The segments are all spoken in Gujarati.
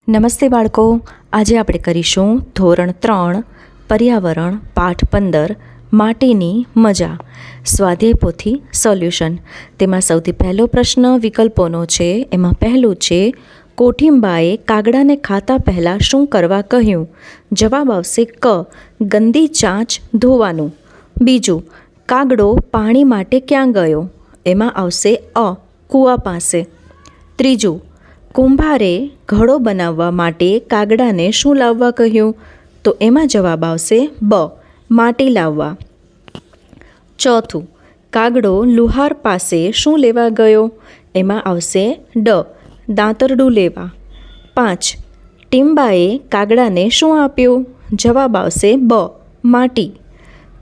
નમસ્તે બાળકો, આજે આપણે કરીશું ધોરણ 3 પર્યાવરણ પાઠ 15 માટીની મજા સ્વાધ્યાય પોથી સોલ્યુશન. તેમાં સૌથી પહેલો પ્રશ્ન વિકલ્પોનો છે. એમાં પહેલું છે, કોઠિંબાએ કાગડાને ખાતા પહેલાં શું કરવા કહ્યું? જવાબ આવશે ક, ગંદી ચાંચ ધોવાનું. બીજું, કાગડો પાણી માટે ક્યાં ગયો? એમાં આવશે અ, કૂવા પાસે. ત્રીજું, કુંભારે ઘડો બનાવવા માટે કાગડાને શું લાવવા કહ્યું? તો એમાં જવાબ આવશે બ, માટી લાવવા. ચોથું, કાગડો લુહાર પાસે શું લેવા ગયો? એમાં આવશે ડ, દાંતરડું લેવા. 5, ટીમ્બાએ કાગડાને શું આપ્યું? જવાબ આવશે બ, માટી.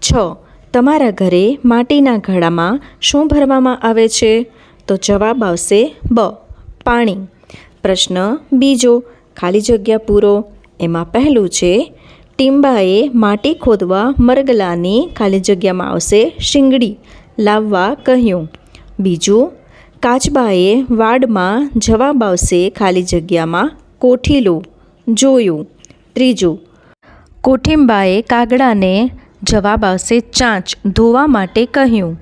6, તમારા ઘરે માટીના ઘડામાં શું ભરવામાં આવે છે? તો જવાબ આવશે બ, પાણી. પ્રશ્ન બીજો, ખાલી જગ્યા પૂરો. એમાં પહેલું છે, ટીમ્બાએ માટી ખોદવા મરગલાની ખાલી જગ્યામાં આવશે શીંગડી લાવવા કહ્યું. બીજું, કાચબાએ વાડમાં જવાબ આવશે ખાલી જગ્યામાં કોઠીલું જોયું. ત્રીજું, કોઠિંબાએ કાગડાને જવાબ આવશે ચાંચ ધોવા માટે કહ્યું.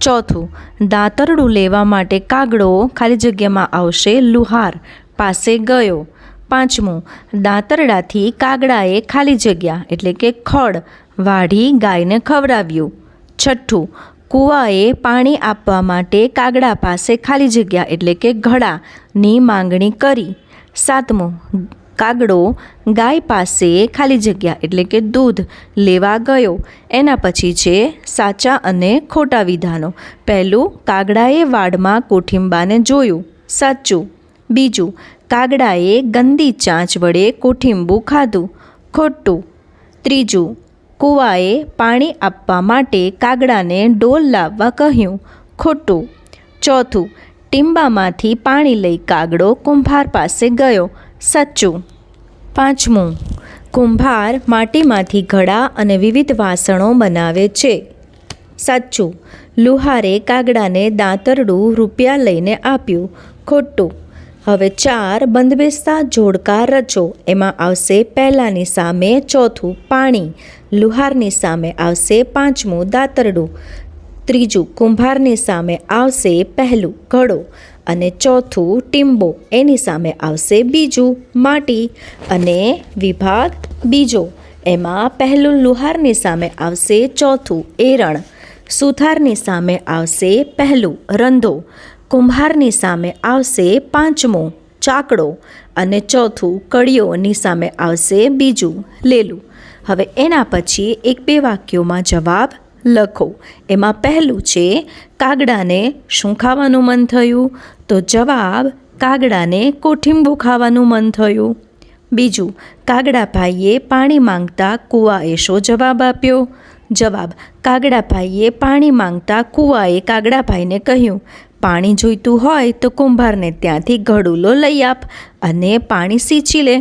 ચોથું, દાંતરડું લેવા માટે કાગડો ખાલી જગ્યામાં આવશે લુહાર પાસે ગયો. પાંચમું, દાંતરડાથી કાગડાએ ખાલી જગ્યા એટલે કે ખડ વાઢી ગાયને ખવડાવ્યું. છઠ્ઠું, કૂવાએ પાણી આપવા માટે કાગડા પાસે ખાલી જગ્યા એટલે કે ઘડાની માંગણી કરી. સાતમું, કાગડો ગાય પાસે ખાલી જગ્યા એટલે કે દૂધ લેવા ગયો. એના પછી છે સાચા અને ખોટા વિધાનો. પહેલું, કાગડાએ વાડમાં કોઠિંબાને જોયું, સાચું. બીજું, કાગડાએ ગંદી ચાંચ વડે કોઠિંબું ખાધું, ખોટું. ત્રીજું, કૂવાએ પાણી આપવા માટે કાગડાને ડોલ લાવવા કહ્યું, ખોટું. ચોથું, ટીમ્બામાંથી પાણી લઈ કાગડો કુંભાર પાસે ગયો, સાચું. પાંચમું, કુંભાર માટીમાંથી ઘડા અને વિવિધ વાસણો બનાવે છે, સાચું. લુહારે કાગડાને દાંતરડું રૂપિયા લઈને આપ્યું, ખોટું. હવે 4 બંધબેસતા જોડકા રચો. એમાં આવશે પહેલાંની સામે ચોથું પાણી, લુહારની સામે આવશે પાંચમું દાંતરડું, ત્રીજું કુંભારની સામે આવશે પહેલું ઘડો અને ચોથું ટીમ્બો, એની સામે આવશે બીજું માટી. અને વિભાગ બીજો, એમાં પહેલું લુહારની સામે આવશે ચોથું એરણ, સુથારની સામે આવશે પહેલું રંધો, કુંભારની સામે આવશે પાંચમો ચાકડો અને ચોથું કડીઓની સામે આવશે બીજું લેલું. હવે એના પછી 1-2 વાક્યોમાં જવાબ લખો. એમાં પહેલું છે, કાગડાને શું ખાવાનું મન થયું? તો જવાબ, કાગડાને કોઠિંબું ખાવાનું મન થયું. બીજું, કાગડાભાઈએ પાણી માંગતા કૂવાએ શો જવાબ આપ્યો? જવાબ, કાગડાભાઈએ પાણી માંગતા કૂવાએ કાગડાભાઈને કહ્યું, પાણી જોઈતું હોય તો કુંભારને ત્યાંથી ઘડુલો લઈ આપ અને પાણી સીંચી લે.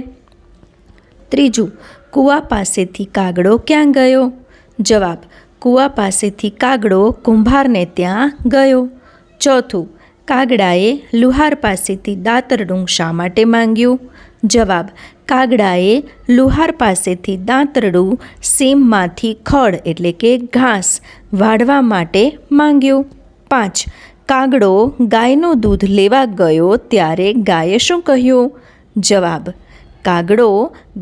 ત્રીજું, કૂવા પાસેથી કાગડો ક્યાં ગયો? જવાબ, કૂવા પાસેથી કાગડો કુંભારને ત્યાં ગયો. ચોથું, કાગડાએ લુહાર પાસેથી દાંતરડું શા માટે માંગ્યું? જવાબ, કાગડાએ લુહાર પાસેથી દાંતરડું સીમમાંથી ખડ એટલે કે ઘાસ વાઢવા માટે માંગ્યું. 5, કાગડો ગાયનું દૂધ લેવા ગયો ત્યારે ગાયે શું કહ્યું? જવાબ, કાગડો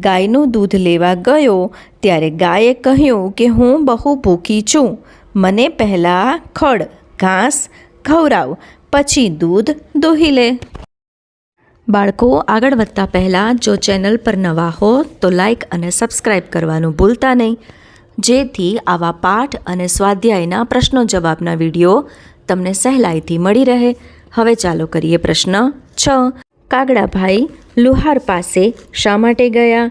ગાયનું દૂધ લેવા ગયો ત્યારે ગાયે કહ્યું કે હું બહુ ભૂખી છું, મને પહેલાં ખડ ઘાસ ખવડાવ, પછી દૂધ દોહી લે. બાળકો, આગળ વધતા પહેલાં જો ચેનલ પર નવા હો તો લાઈક અને સબસ્ક્રાઈબ કરવાનું ભૂલતા નહીં, જેથી આવા પાઠ અને સ્વાધ્યાયના પ્રશ્નો જવાબના વિડીયો તમને સહેલાઈથી મળી રહે. હવે ચાલો કરીએ પ્રશ્ન 6. કાગડાભાઈ લુહાર પાસે શા માટે ગયા?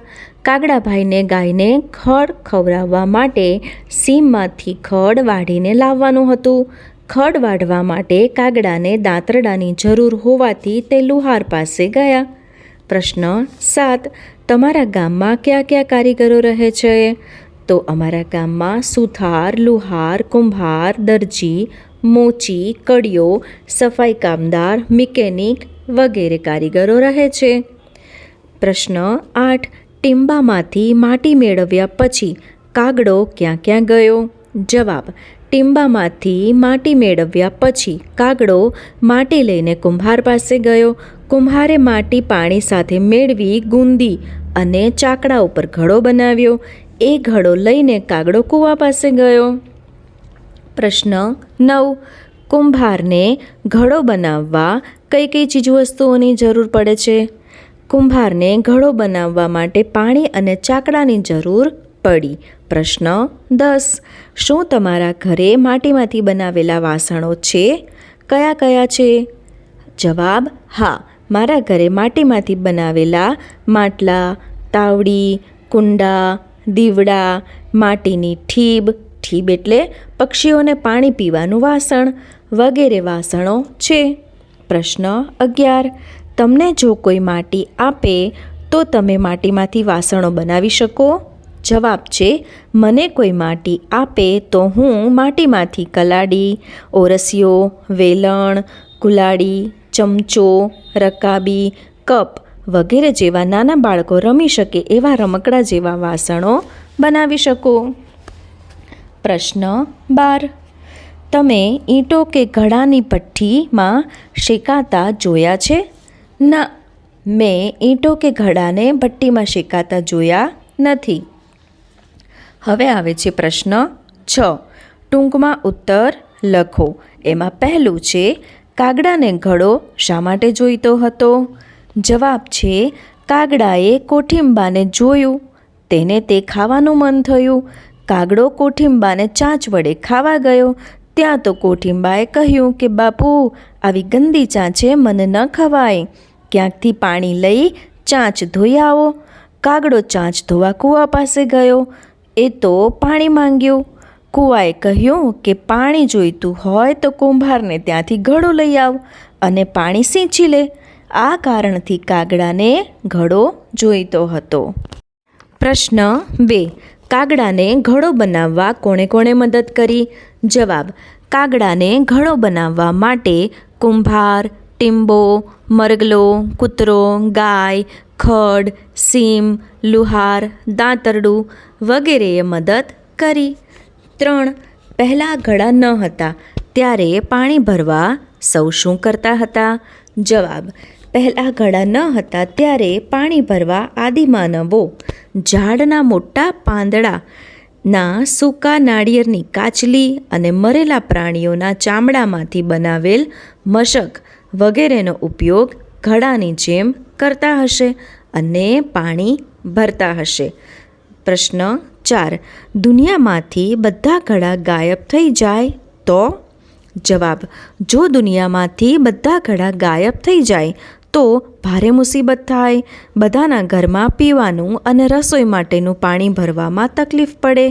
કાગડાભાઈને ગાયને ખડ ખવડાવવા માટે સીમમાંથી ખડ વાઢીને લાવવાનું હતું. ખડ વાઢવા માટે કાગડાને દાંતરડાની જરૂર હોવાથી તે લુહાર પાસે ગયા. પ્રશ્ન 7. તમારા ગામમાં કયા કયા કારીગરો રહે છે? તો અમારા ગામમાં સુથાર, લુહાર, કુંભાર, દરજી, મોચી, કડીઓ, સફાઈ કામદાર, મિકેનિક વગેરે કારીગરો રહે છે. પ્રશ્ન 8. ટીંબામાંથી માટી મેળવ્યા પછી કાગડો ક્યાં ક્યાં ગયો? જવાબ: ટીંબામાંથી માટી મેળવ્યા પછી કાગડો માટી લઈને કુંભાર પાસે ગયો. કુંભારે માટી પાણી સાથે મેળવી ગુંદી અને ચાકડા ઉપર ઘડો બનાવ્યો. એ ઘડો લઈને કાગડો કૂવા પાસે ગયો. પ્રશ્ન 9. કુંભારને ઘડો બનાવવા કઈ કઈ ચીજવસ્તુઓની જરૂર પડે છે? કુંભારને ઘડો બનાવવા માટે પાણી અને ચાકડાની જરૂર પડી. પ્રશ્ન 10. શું તમારા ઘરે માટીમાંથી બનાવેલા વાસણો છે? કયા કયા છે? જવાબ: હા, મારા ઘરે માટીમાંથી બનાવેલા માટલા, તાવડી, કુંડા, દીવડા, માટીની ઠીબ એટલે પક્ષીઓને પાણી પીવાનું વાસણ વગેરે વાસણો છે. પ્રશ્ન 11. તમને જો કોઈ માટી આપે તો તમે માટીમાંથી વાસણો બનાવી શકો? જવાબ છે: મને કોઈ માટી આપે તો હું માટીમાંથી કલાડી, ઓરસિયો, વેલણ, કુલાડી, ચમચો, રકાબી, કપ વગેરે જેવા નાના બાળકો રમી શકે એવા રમકડા જેવા વાસણો બનાવી શકો. પ્રશ્ન 12. તમે ઈંટો કે ઘડાની ભઠ્ઠીમાં શેકાતા જોયા છે? ના, મેં ઈંટો કે ઘડાને ભઠ્ઠીમાં શેકાતા જોયા નથી. હવે આવે છે પ્રશ્ન 6. ટૂંકમાં ઉત્તર લખો. એમાં પહેલું છે: કાગડાને ઘડો શા માટે જોઈતો હતો? જવાબ છે: કાગડાએ કોઠીંબાને જોયું, તેને તે ખાવાનું મન થયું. કાગડો કોઠીંબાને ચાંચ વડે ખાવા ગયો. ત્યાં તો કોઠીંબાએ કહ્યું કે બાપુ, આવી ગંદી ચાંચે મને ન ખવાય. ક્યાંકથી પાણી લઈ ચાંચ ધોઈ આવો. કાગડો ચાંચ ધોવા કૂવા પાસે ગયો. એ તો પાણી માંગ્યું. કૂવાએ કહ્યું કે પાણી જોઈતું હોય તો કુંભારને ત્યાંથી ઘડો લઈ આવ અને પાણી સિંચી લે. આ કારણથી કાગડાને ઘડો જોઈતો હતો. પ્રશ્ન 2. કાગડાને ઘડો બનાવવા કોણે કોણે મદદ કરી? જવાબ: કાગડાને ઘડો બનાવવા માટે કુંભાર, ટીંબો, મરગલો, કૂતરો, ગાય, ખડ, સીમ, લુહાર, દાંતરડું વગેરેએ મદદ કરી. 3. પહેલાં ઘડા ન હતા ત્યારે પાણી ભરવા સૌ શું કરતા હતા? જવાબ: પહેલાં ઘડા ન હતા ત્યારે પાણી ભરવા આદિમાનવો ઝાડના મોટા પાંદડાના સૂકા નાળિયેરની કાચલી અને મરેલા પ્રાણીઓના ચામડામાંથી બનાવેલ મશક વગેરેનો ઉપયોગ ઘડાની જેમ કરતા હશે અને પાણી ભરતા હશે. પ્રશ્ન 4. દુનિયામાંથી બધા ઘડા ગાયબ થઈ જાય તો? જવાબ: જો દુનિયામાંથી બધા ઘડા ગાયબ થઈ જાય તો ભારે મુસીબત થાય. બધાના ઘરમાં પીવાનું અને રસોઈ માટેનું પાણી ભરવામાં તકલીફ પડે.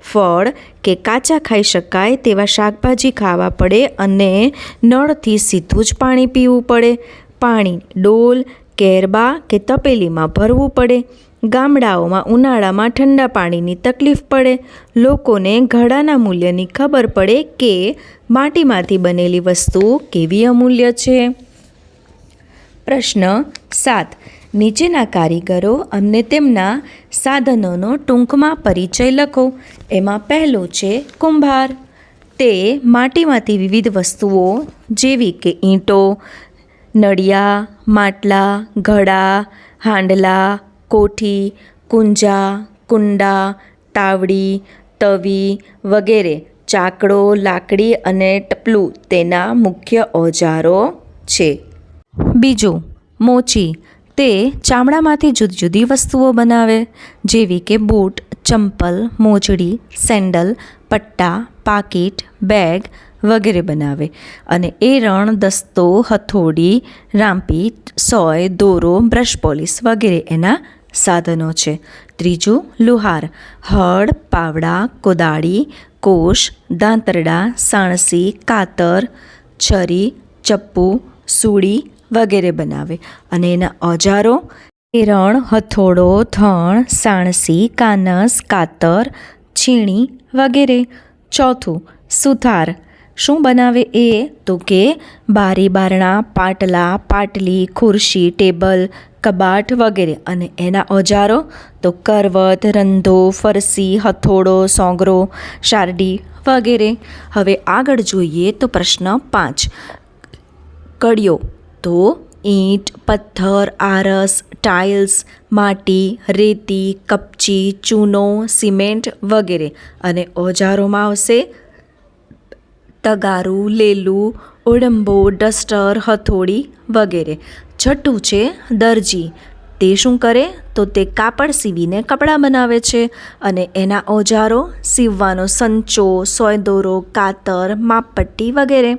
ફળ કે કાચા ખાઈ શકાય તેવા શાકભાજી ખાવા પડે અને નળથી સીધું જ પાણી પીવું પડે. પાણી ડોલ, કેરબા કે તપેલીમાં ભરવું પડે. ગામડાઓમાં ઉનાળામાં ઠંડા પાણીની તકલીફ પડે. લોકોને ઘડાના મૂલ્યની ખબર પડે કે માટીમાંથી બનેલી વસ્તુ કેવી અમૂલ્ય છે. પ્રશ્ન 7. નીચેના કારીગરો અને તેમના સાધનોનો ટૂંકમાં પરિચય લખો. એમાં પહેલું છે કુંભાર. તે માટીમાંથી વિવિધ વસ્તુઓ જેવી કે ઈંટો, નળિયા, માટલા, ઘડા, હાંડલા, કોઠી, કુંજા, કુંડા, તાવડી, તવી વગેરે, ચાકડો, લાકડી અને ટપલું તેના મુખ્ય ઓજારો છે. બીજું મોચી. તે ચામડામાંથી જુદી જુદી વસ્તુઓ બનાવે જેવી કે બૂટ, ચંપલ, મોજડી, સેન્ડલ, પટ્ટા, પાકીટ, બેગ વગેરે બનાવે. અને એરણ, દસ્તો, હથોડી, રાંપી, સોય, દોરો, બ્રશ પોલિશ વગેરે એના સાધનો છે. ત્રીજું લુહાર. હળ, પાવડા, કોદાળી, કોશ, દાંતરડા, સાણસી, કાતર, છરી, ચપ્પુ, સૂડી વગેરે બનાવે. અને એના ઓજારો એરણ, હથોડો, થણ, સાણસી, કાનસ, કાતર, છીણી વગેરે. ચોથું સુથાર. શું બનાવે એ? તો કે બારી બારણા, પાટલા, પાટલી, ખુરશી, ટેબલ, કબાટ વગેરે. અને એના ઓજારો તો કરવત, રંધો, ફરસી, હથોડો, સોંગરો, શારડી વગેરે. હવે આગળ જોઈએ તો પ્રશ્ન 5. કડિયો તો ઈંટ, પથ્થર, આરસ, ટાઇલ્સ, માટી, રેતી, કપચી, ચૂનો, સિમેન્ટ વગેરે. અને ઓજારોમાં આવશે તગારું, લેલું, ઓડંબો, ડસ્ટર, હથોડી વગેરે. છઠ્ઠું છે દરજી. તે શું કરે તો તે કાપડ સીવીને કપડાં બનાવે છે. અને એના ઓજારો સીવવાનો સંચો, સોયદોરો, કાતર, માપપટ્ટી વગેરે.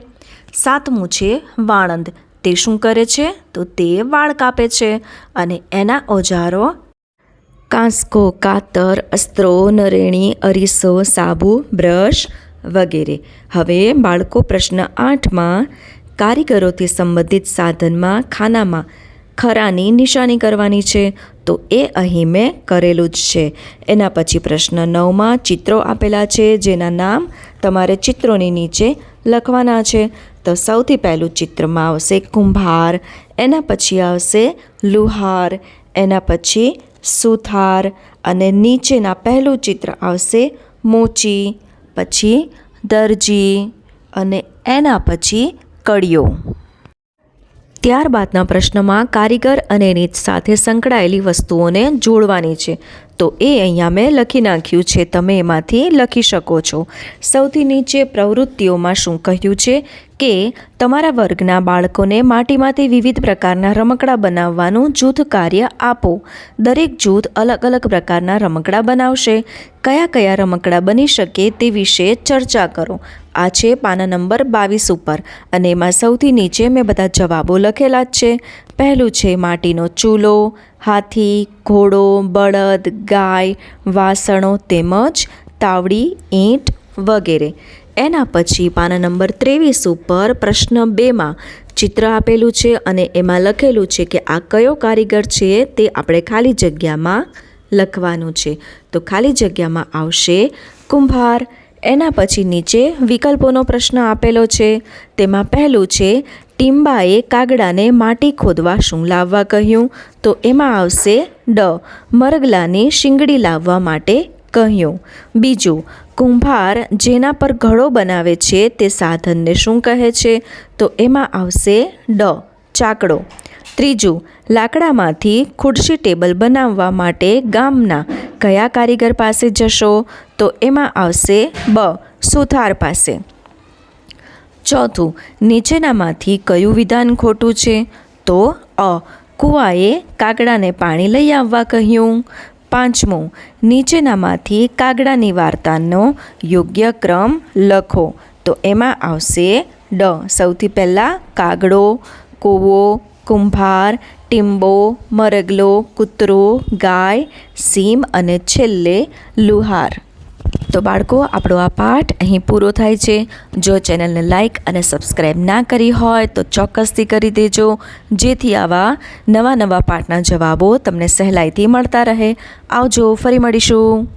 સાતમું છે વાળંદ. તે શું કરે છે તો તે વાળ કાપે છે. અને એના ઓજારો કાંસકો, કાતર, અસ્ત્રો, નરેણી, અરીસો, સાબુ, બ્રશ વગેરે. હવે બાળકો પ્રશ્ન 8માં કારીગરોથી સંબંધિત સાધનમાં ખાનામાં ખરાની નિશાની કરવાની છે. તો એ અહીં મેં કરેલું જ છે. એના પછી પ્રશ્ન 9માં ચિત્રો આપેલા છે, જેના નામ તમારે ચિત્રોની નીચે લખવાના છે. તો સૌથી પહેલું ચિત્રમાં આવશે કુંભાર, એના પછી આવશે લુહાર, એના પછી સુથાર, અને નીચેના પહેલું ચિત્ર આવશે મોચી, પછી દરજી, અને એના પછી કડિયો. ત્યારબાદના પ્રશ્નમાં કારીગર અને રીત સાથે સંકળાયેલી વસ્તુઓને જોડવાની છે. તો એ અહીંયા મેં લખી નાખ્યું છે, તમે એમાંથી લખી શકો છો. સૌથી નીચે પ્રવૃત્તિઓમાં શું કહ્યું છે કે તમારા વર્ગના બાળકોને માટીમાંથી વિવિધ પ્રકારના રમકડાં બનાવવાનું જૂથ કાર્ય આપો. દરેક જૂથ અલગ અલગ પ્રકારના રમકડાં બનાવશે. કયા કયા રમકડાં બની શકે તે વિશે ચર્ચા કરો. આ છે પાના નંબર 22 ઉપર. અને એમાં સૌથી નીચે મેં બધા જવાબો લખેલા જ છે. પહેલું છે માટીનો ચૂલો, હાથી, ઘોડો, બળદ, ગાય, વાસણો તેમજ તાવડી, ઈંટ વગેરે. એના પછી પાના નંબર 23 ઉપર પ્રશ્ન 2માં ચિત્ર આપેલું છે અને એમાં લખેલું છે કે આ કયો કારીગર છે તે આપણે ખાલી જગ્યામાં લખવાનું છે. તો ખાલી જગ્યામાં આવશે કુંભાર. એના પછી નીચે વિકલ્પોનો પ્રશ્ન આપેલો છે. તેમાં પહેલું છે ટીમ્બાએ કાગડાને માટી ખોદવા શું લાવવા કહ્યું. તો એમાં આવશે ડ, મરગલાની શીંગડી લાવવા માટે કહ્યું. બીજું, કુંભાર જેના પર ઘડો બનાવે છે તે સાધનને શું કહે છે. તો એમાં આવશે ડ, ચાકડો. ત્રીજું, લાકડામાંથી ખુરશી ટેબલ બનાવવા માટે ગામના કયા કારીગર પાસે જશો. તો એમાં આવશે બ, સુથાર પાસે. ચોથું, નીચેનામાંથી કયું વિધાન ખોટું છે. તો અ, કૂવાએ કાગડાને પાણી લઈ આવવા કહ્યું. પાંચમું, નીચેનામાંથી કાગડાની વાર્તાનો યોગ્ય ક્રમ લખો. તો એમાં આવશે ડ, સૌથી પહેલાં કાગડો, કૂવો, કુંભાર, ટીમ્બો, મરગલો, કૂતરો, ગાય, સીમ અને છેલ્લે લુહાર. તો બાળકો, આપણો આ પાઠ અહીં પૂરો થાય છે. જો ચેનલને લાઇક અને સબસ્ક્રાઈબ ના કરી હોય તો ચોક્કસથી કરી દેજો, જેથી આવા નવા પાઠના જવાબો તમને સહેલાઈથી મળતા રહે. આવજો, ફરી મળીશું.